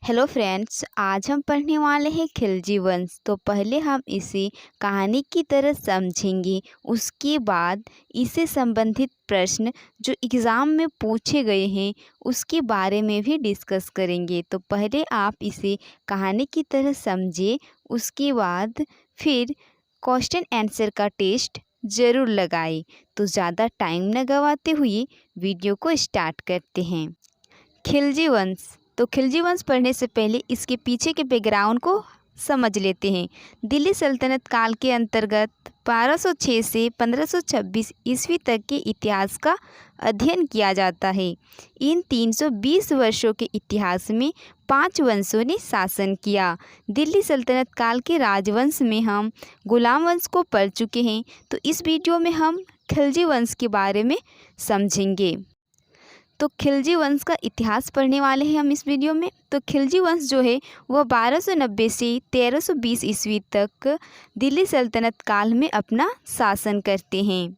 Hello friends, आज हम पढ़ने वाले हैं खिलजी वंश। तो पहले हम इसे कहानी की तरह समझेंगे, उसके बाद इससे संबंधित प्रश्न जो एग्ज़ाम में पूछे गए हैं उसके बारे में भी डिस्कस करेंगे। तो पहले आप इसे कहानी की तरह समझिए, उसके बाद फिर क्वेश्चन आंसर का टेस्ट ज़रूर लगाएं। तो ज़्यादा टाइम न गवाते हुए वीडियो को स्टार्ट करते हैं। खिलजी वंश। तो खिलजी वंश पढ़ने से पहले इसके पीछे के बैकग्राउंड को समझ लेते हैं। दिल्ली सल्तनत काल के अंतर्गत 1206 से 1526 ईस्वी तक के इतिहास का अध्ययन किया जाता है। इन 320 वर्षों के इतिहास में 5 वंशों ने शासन किया। दिल्ली सल्तनत काल के राजवंश में हम गुलाम वंश को पढ़ चुके हैं, तो इस वीडियो में हम खिलजी वंश के बारे में समझेंगे। तो खिलजी वंश का इतिहास पढ़ने वाले हैं हम इस वीडियो में। तो खिलजी वंश जो है वह 1290 से 1320 ईस्वी तक दिल्ली सल्तनत काल में अपना शासन करते हैं।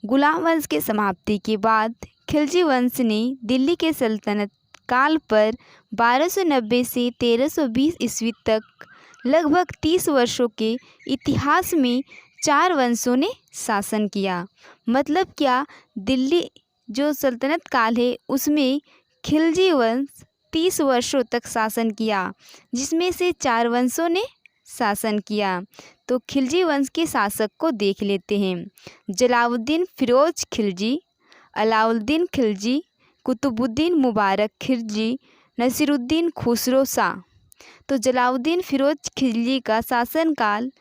गुलाम वंश के समाप्ति के बाद खिलजी वंश ने दिल्ली के सल्तनत काल पर 1290 से 1320 ईस्वी तक लगभग 30 वर्षों के इतिहास में 4 वंशों ने शासन किया। मतलब क्या, दिल्ली जो सल्तनत काल है उसमें खिलजी वंश 30 वर्षों तक शासन किया, जिसमें से 4 वंशों ने शासन किया। तो खिलजी वंश के शासक को देख लेते हैं। जलालुद्दीन फिरोज खिलजी, अलाउद्दीन खिलजी, कुतुबुद्दीन मुबारक खिलजी, नसीरुद्दीन खुसरो शाह। तो जलालुद्दीन फिरोज खिलजी का शासनकाल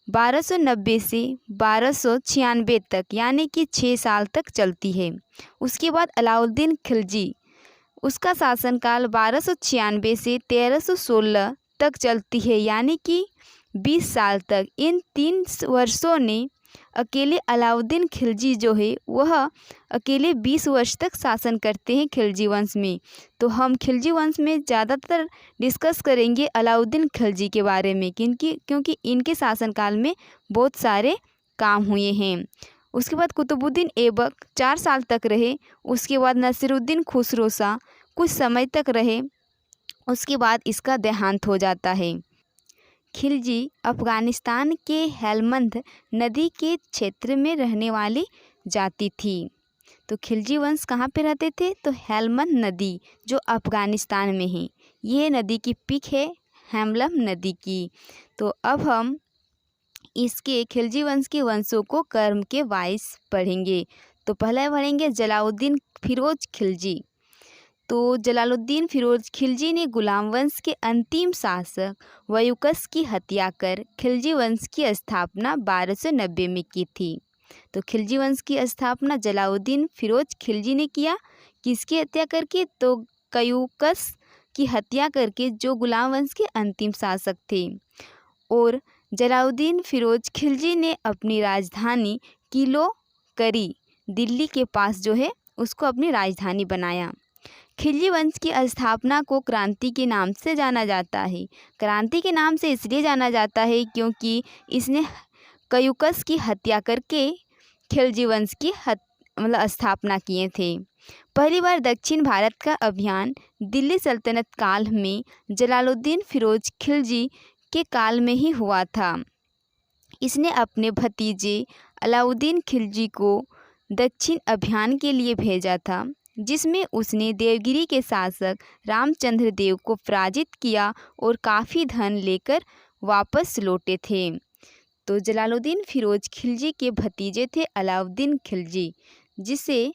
1290 से 1296 तक, यानी कि 6 साल तक चलती है। उसके बाद अलाउद्दीन खिलजी, उसका शासनकाल 1296 से 1316 तक चलती है, यानी कि 20 साल तक। इन 3 वर्षों ने अकेले अलाउद्दीन खिलजी जो है वह अकेले 20 वर्ष तक शासन करते हैं खिलजी वंश में। तो हम खिलजी वंश में ज़्यादातर डिस्कस करेंगे अलाउद्दीन खिलजी के बारे में, क्योंकि इनके शासनकाल में बहुत सारे काम हुए हैं। उसके बाद कुतुबुद्दीन ऐबक 4 साल तक रहे। उसके बाद नसीरुद्दीन खुसरो शाह कुछ समय तक रहे, उसके बाद इसका देहांत हो जाता है। खिलजी अफ़गानिस्तान के हेलमंद नदी के क्षेत्र में रहने वाली जाति थी। तो खिलजी वंश कहाँ पे रहते थे? तो हेलमंद नदी जो अफ़गानिस्तान में है, ये नदी की पिक है हेमलम नदी की। तो अब हम इसके खिलजी वंश के वंशों को क्रम के वाइज पढ़ेंगे। तो पहले पढ़ेंगे जलालुद्दीन फिरोज खिलजी। तो जलालुद्दीन फिरोज खिलजी ने गुलाम वंश के अंतिम शासक वयुकस की हत्या कर खिलजी वंश की स्थापना 1290 में की थी। तो खिलजी वंश की स्थापना जलालुद्दीन फिरोज खिलजी ने किया। किसकी हत्या करके? तो कयूकस की हत्या करके, जो गुलाम वंश के अंतिम शासक थे। और जलालुद्दीन फिरोज खिलजी ने अपनी राजधानी किलो करी दिल्ली के पास जो है उसको अपनी राजधानी बनाया। खिलजी वंश की स्थापना को क्रांति के नाम से जाना जाता है। क्रांति के नाम से इसलिए जाना जाता है क्योंकि इसने कयूकस की हत्या करके खिलजी वंश की स्थापना किए थे। पहली बार दक्षिण भारत का अभियान दिल्ली सल्तनत काल में जलालुद्दीन फिरोज खिलजी के काल में ही हुआ था। इसने अपने भतीजे अलाउद्दीन खिलजी को दक्षिण अभियान के लिए भेजा था, जिसमें उसने देवगिरी के शासक रामचंद्र देव को पराजित किया और काफ़ी धन लेकर वापस लौटे थे। तो जलालुद्दीन फिरोज खिलजी के भतीजे थे अलाउद्दीन खिलजी, जिसे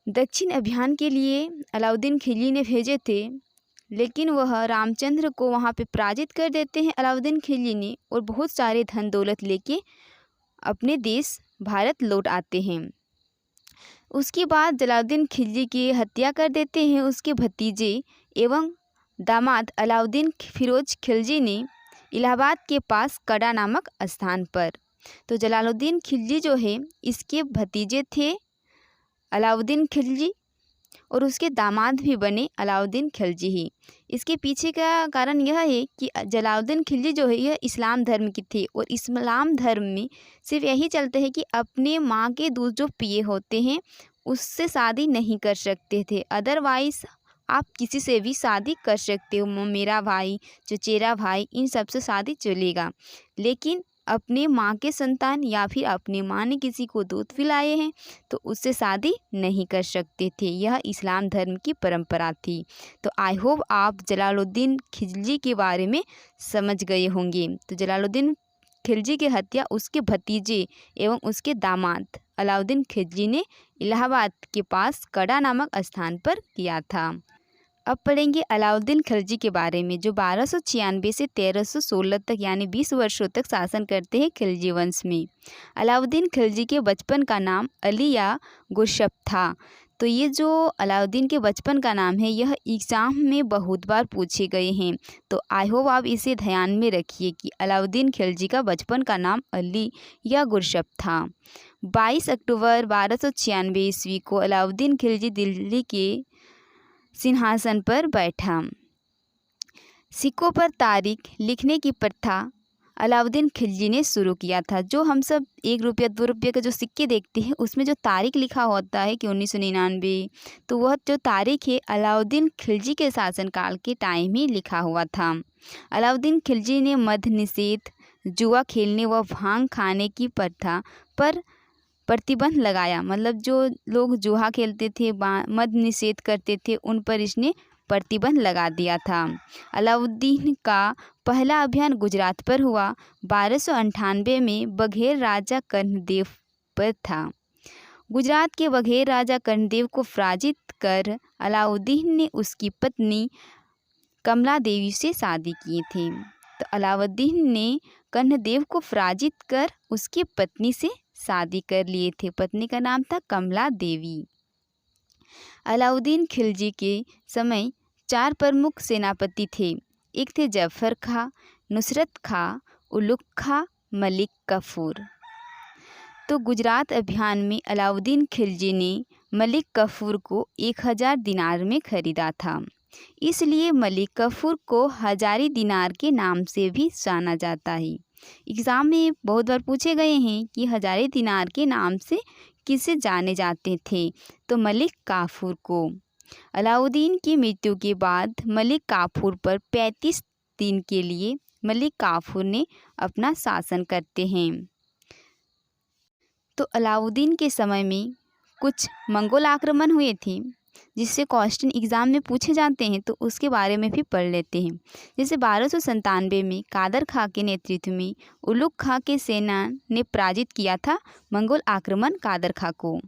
दक्षिण अभियान के लिए अलाउद्दीन खिलजी ने भेजे थे, लेकिन वह रामचंद्र को वहाँ पे पराजित कर देते हैं अलाउद्दीन खिलजी ने, और बहुत सारे धन दौलत लेके अपने देश भारत लौट आते हैं। उसके बाद जलालुद्दीन खिलजी की हत्या कर देते हैं उसके भतीजे एवं दामाद अलाउद्दीन फिरोज खिलजी ने इलाहाबाद के पास कड़ा नामक स्थान पर। तो जलालुद्दीन खिलजी जो है इसके भतीजे थे अलाउद्दीन खिलजी, और उसके दामाद भी बने अलाउद्दीन खिलजी ही। इसके पीछे का कारण यह है कि जलालुद्दीन खिलजी जो है यह इस्लाम धर्म की थी, और इस्लाम धर्म में सिर्फ यही चलता है कि अपने माँ के दूध जो पिए होते हैं उससे शादी नहीं कर सकते थे, अदरवाइज़ आप किसी से भी शादी कर सकते हो, मेरा भाई, चचेरा भाई, इन सब से शादी चलेगा। लेकिन अपने माँ के संतान या फिर अपनी माँ ने किसी को दूध पिलाए हैं तो उससे शादी नहीं कर सकते थे। यह इस्लाम धर्म की परंपरा थी। तो आई होप आप जलालुद्दीन खिलजी के बारे में समझ गए होंगे। तो जलालुद्दीन खिलजी की हत्या उसके भतीजे एवं उसके दामाद अलाउद्दीन खिलजी ने इलाहाबाद के पास कड़ा नामक स्थान पर किया था। अब पढ़ेंगे अलाउद्दीन खिलजी के बारे में, जो 1296 से 1316 तक यानी 20 वर्षों तक शासन करते हैं खिलजी वंश में। अलाउद्दीन खिलजी के बचपन का नाम अली या गुरशप था। तो ये जो अलाउद्दीन के बचपन का नाम है यह एग्ज़ाम में बहुत बार पूछे गए हैं। तो आई होप आप इसे ध्यान में रखिए कि अलाउद्दीन खिलजी का बचपन का नाम अली या गुरशप था। 22 अक्टूबर 1296 ईस्वी को अलाउद्दीन खिलजी दिल्ली के सिंहासन पर बैठा। सिक्कों पर तारीख लिखने की प्रथा अलाउद्दीन खिलजी ने शुरू किया था। जो हम सब 1 रुपया 2 रुपये के जो सिक्के देखते हैं उसमें जो तारीख लिखा होता है कि 1999, तो वह जो तारीख है अलाउद्दीन खिलजी के शासनकाल के टाइम ही लिखा हुआ था। अलाउद्दीन खिलजी ने मद निषेध, जुआ खेलने व भांग खाने की प्रथा पर प्रतिबंध लगाया। मतलब जो लोग जुआ खेलते थे, मद निषेध करते थे, उन पर इसने प्रतिबंध लगा दिया था। अलाउद्दीन का पहला अभियान गुजरात पर हुआ। 1298 में बघेल राजा कर्णदेव पर था। गुजरात के बघेल राजा कर्णदेव को पराजित कर अलाउद्दीन ने उसकी पत्नी कमला देवी से शादी की थी। तो अलाउद्दीन ने कर्णदेव को पराजित कर उसकी पत्नी से शादी कर लिए थे। पत्नी का नाम था कमला देवी। अलाउद्दीन खिलजी के समय 4 प्रमुख सेनापति थे। एक थे जफर खां, नुसरत खां, उलुग खां, मलिक काफूर। तो गुजरात अभियान में अलाउद्दीन खिलजी ने मलिक काफूर को 1000 दिनार में खरीदा था। इसलिए मलिक काफूर को हजारी दिनार के नाम से भी जाना जाता है। एग्ज़ाम में बहुत बार पूछे गए हैं कि हजारी दिनार के नाम से किसे जाने जाते थे, तो मलिक काफूर को। अलाउद्दीन की मृत्यु के बाद मलिक काफूर पर 35 दिन के लिए मलिक काफूर ने अपना शासन करते हैं। तो अलाउद्दीन के समय में कुछ मंगोल आक्रमण हुए थे जिससे क्वेश्चन एग्ज़ाम में पूछे जाते हैं, तो उसके बारे में भी पढ़ लेते हैं। जैसे 1297 में कादर खां के नेतृत्व में उलुग खां के सेना ने पराजित किया था मंगोल आक्रमण कादर खां को।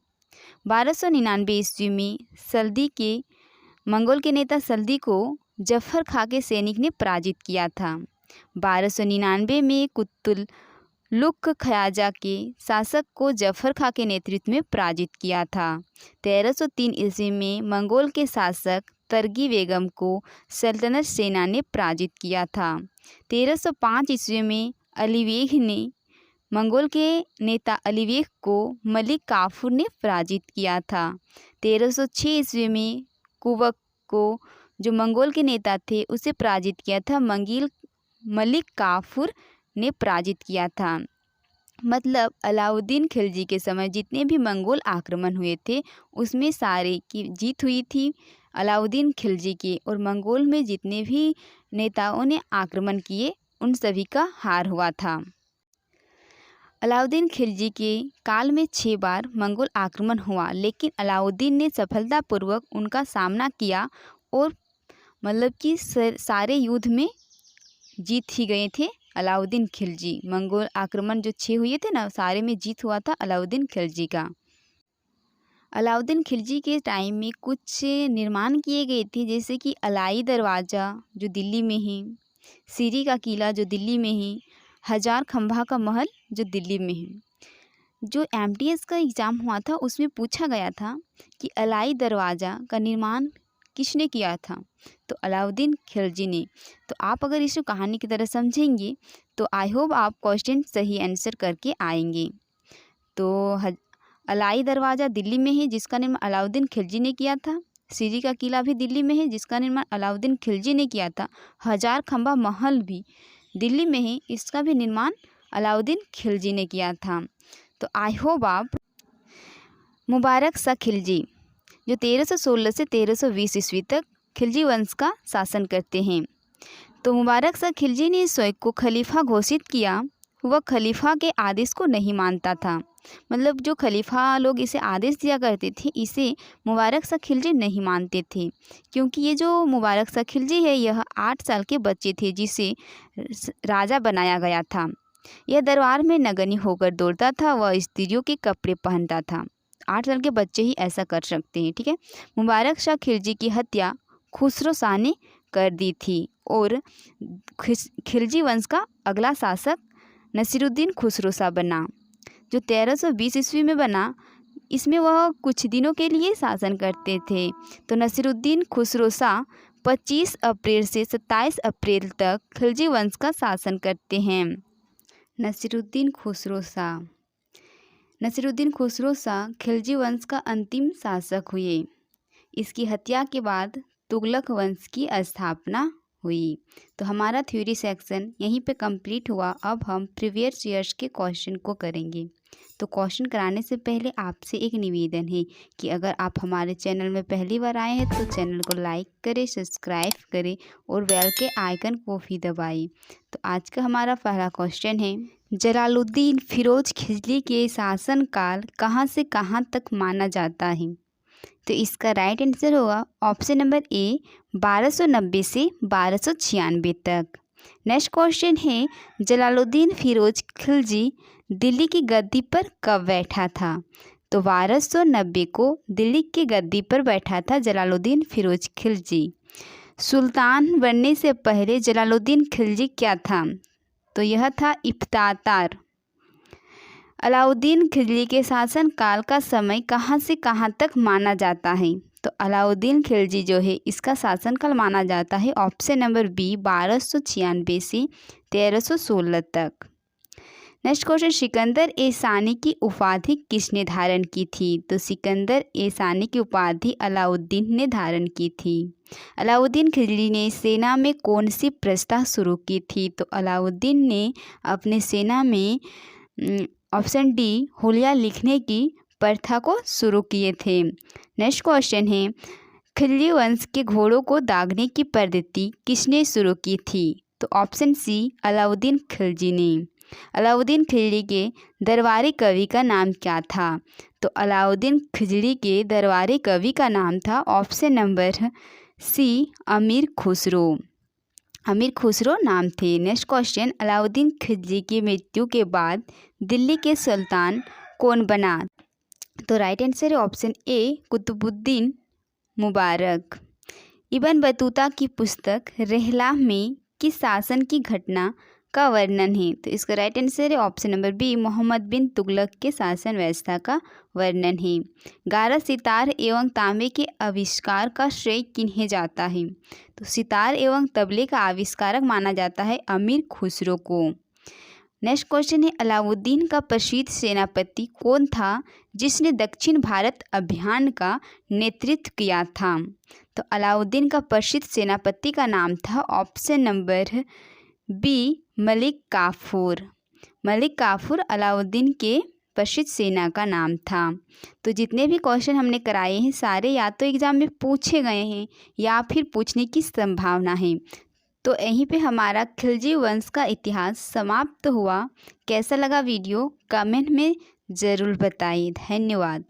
1299 ईस्वी में सल्दी के मंगोल के नेता सल्दी को जफर खां के सैनिक ने पराजित किया था। 1299 में कुतुल लुक ख्वाजा के शासक को जफर खां के नेतृत्व में पराजित किया था। 1303 ईस्वी में मंगोल के शासक तरगी बेगम को सल्तनत सेना ने पराजित किया था। 1305 ईस्वी में अलीबेग ने मंगोल के नेता अलीबेग को मलिक काफूर ने पराजित किया था। 1306 ईस्वी में कुबक को जो मंगोल के नेता थे उसे पराजित किया था मलिक काफूर ने पराजित किया था। मतलब अलाउद्दीन खिलजी के समय जितने भी मंगोल आक्रमण हुए थे उसमें सारे की जीत हुई थी अलाउद्दीन खिलजी की, और मंगोल में जितने भी नेताओं ने आक्रमण किए उन सभी का हार हुआ था। अलाउद्दीन खिलजी के काल में 6 बार मंगोल आक्रमण हुआ, लेकिन अलाउद्दीन ने सफलतापूर्वक उनका सामना किया और मतलब कि सारे युद्ध में जीत ही गए थे अलाउद्दीन खिलजी। मंगोल आक्रमण जो 6 हुए थे ना, सारे में जीत हुआ था अलाउद्दीन खिलजी का। अलाउद्दीन खिलजी के टाइम में कुछ निर्माण किए गए थे, जैसे कि अलाई दरवाज़ा जो दिल्ली में है, सीरी का किला जो दिल्ली में है, हजार खंभा का महल जो दिल्ली में है। जो एमटीएस का एग्ज़ाम हुआ था उसमें पूछा गया था कि अलाई दरवाज़ा का निर्माण किसने किया था, तो अलाउद्दीन खिलजी ने। तो आप अगर इसे कहानी की तरह समझेंगे तो आई होप आप क्वेश्चन सही आंसर करके आएंगे। तो अलाई दरवाज़ा दिल्ली में है जिसका निर्माण अलाउद्दीन खिलजी ने किया था। सीरी का किला भी दिल्ली में है जिसका निर्माण अलाउद्दीन खिलजी ने किया था। हजार खंभा महल भी दिल्ली में है, इसका भी निर्माण अलाउद्दीन खिलजी ने किया था। तो आई होप आप मुबारक शाह खिलजी जो 1316 से 1320 ईस्वी तक खिलजी वंश का शासन करते हैं। तो मुबारक शाह खिलजी ने स्वयं को खलीफा घोषित किया। वह खलीफा के आदेश को नहीं मानता था, मतलब जो खलीफा लोग इसे आदेश दिया करते थे इसे मुबारक शाह खिलजी नहीं मानते थे, क्योंकि ये जो मुबारक शाह खिलजी है यह 8 साल के बच्चे थे जिसे राजा बनाया गया था। यह दरबार में नगण्य होकर दौड़ता था, वह स्त्रियों के कपड़े पहनता था। 8 साल के बच्चे ही ऐसा कर सकते हैं, ठीक है। मुबारक शाह खिलजी की हत्या खुसरो शाह ने कर दी थी और खिलजी वंश का अगला शासक नसीरुद्दीन खुसरो शाह बना, जो 1320 ईस्वी में बना। इसमें वह कुछ दिनों के लिए शासन करते थे। तो नसीरुद्दीन खुसरो शाह 25 अप्रैल से 27 अप्रैल तक खिलजी वंश का शासन करते हैं। नसीरुद्दीन खुसरो शाह खिलजी वंश का अंतिम शासक हुए। इसकी हत्या के बाद तुगलक वंश की स्थापना हुई। तो हमारा थ्योरी सेक्शन यहीं पे कंप्लीट हुआ। अब हम प्रीवियस ईयर्स के क्वेश्चन को करेंगे। तो क्वेश्चन कराने से पहले आपसे एक निवेदन है कि अगर आप हमारे चैनल में पहली बार आए हैं तो चैनल को लाइक करें, सब्सक्राइब करें और बेल के आइकन को भी दबाएं। तो आज का हमारा पहला क्वेश्चन है, जलालुद्दीन फिरोज खिलजी के शासनकाल कहाँ से कहाँ तक माना जाता है? तो इसका राइट आंसर होगा ऑप्शन नंबर ए 1290 से 1296 तक। नेक्स्ट क्वेश्चन है, जलालुद्दीन फिरोज खिलजी दिल्ली की गद्दी पर कब बैठा था? तो 1290 को दिल्ली की गद्दी पर बैठा था जलालुद्दीन फिरोज खिलजी। सुल्तान बनने से पहले जलालुद्दीन खिलजी क्या था? तो यह था इफ्तातार। अलाउद्दीन खिलजी के शासनकाल का समय कहाँ से कहाँ तक माना जाता है? तो अलाउद्दीन खिलजी जो है इसका शासनकाल माना जाता है ऑप्शन नंबर बी 1296 से 1316 तक। नेक्स्ट क्वेश्चन, सिकंदर ए सानी की उपाधि किसने धारण की थी? तो सिकंदर ए सानी की उपाधि अलाउद्दीन ने धारण की थी। अलाउद्दीन खिलजी ने सेना में कौन सी प्रथा शुरू की थी? तो अलाउद्दीन ने अपने सेना में ऑप्शन डी हुलिया लिखने की प्रथा को शुरू किए थे। नेक्स्ट क्वेश्चन है, खिलजी वंश के घोड़ों को दागने की पद्धति किसने शुरू की थी? तो ऑप्शन सी अलाउद्दीन खिलजी ने। अलाउद्दीन खिलजी के दरबारी कवि का नाम क्या था? तो अलाउद्दीन खिलजी के दरबारी कवि का नाम था ऑप्शन नंबर सी अमीर खुसरो नाम थे। नेक्स्ट क्वेश्चन, अलाउद्दीन खिलजी की मृत्यु के बाद दिल्ली के सुल्तान कौन बना? तो राइट आंसर है option A Qutbuddin Mubarak. Ibn Battuta की पुस्तक रहला में किस शासन की घटना का वर्णन है? तो इसका राइट आंसर है ऑप्शन नंबर बी मोहम्मद बिन तुगलक के शासन व्यवस्था का वर्णन है। 11 सितार एवं तांबे के आविष्कार का श्रेय किन्हें जाता है? तो सितार एवं तबले का आविष्कारक माना जाता है अमीर खुसरो को। नेक्स्ट क्वेश्चन है, अलाउद्दीन का प्रसिद्ध सेनापति कौन था जिसने दक्षिण भारत अभियान का नेतृत्व किया था? तो अलाउद्दीन का प्रसिद्ध सेनापति का नाम था option number B Malik Kafur Alauddin के प्रसिद्ध सेना का नाम था। तो जितने भी क्वेश्चन हमने कराए हैं सारे या तो एग्ज़ाम में पूछे गए हैं या फिर पूछने की संभावना है। तो यहीं पे हमारा खिलजी वंश का इतिहास समाप्त हुआ। कैसा लगा वीडियो कमेंट में ज़रूर बताइए। धन्यवाद।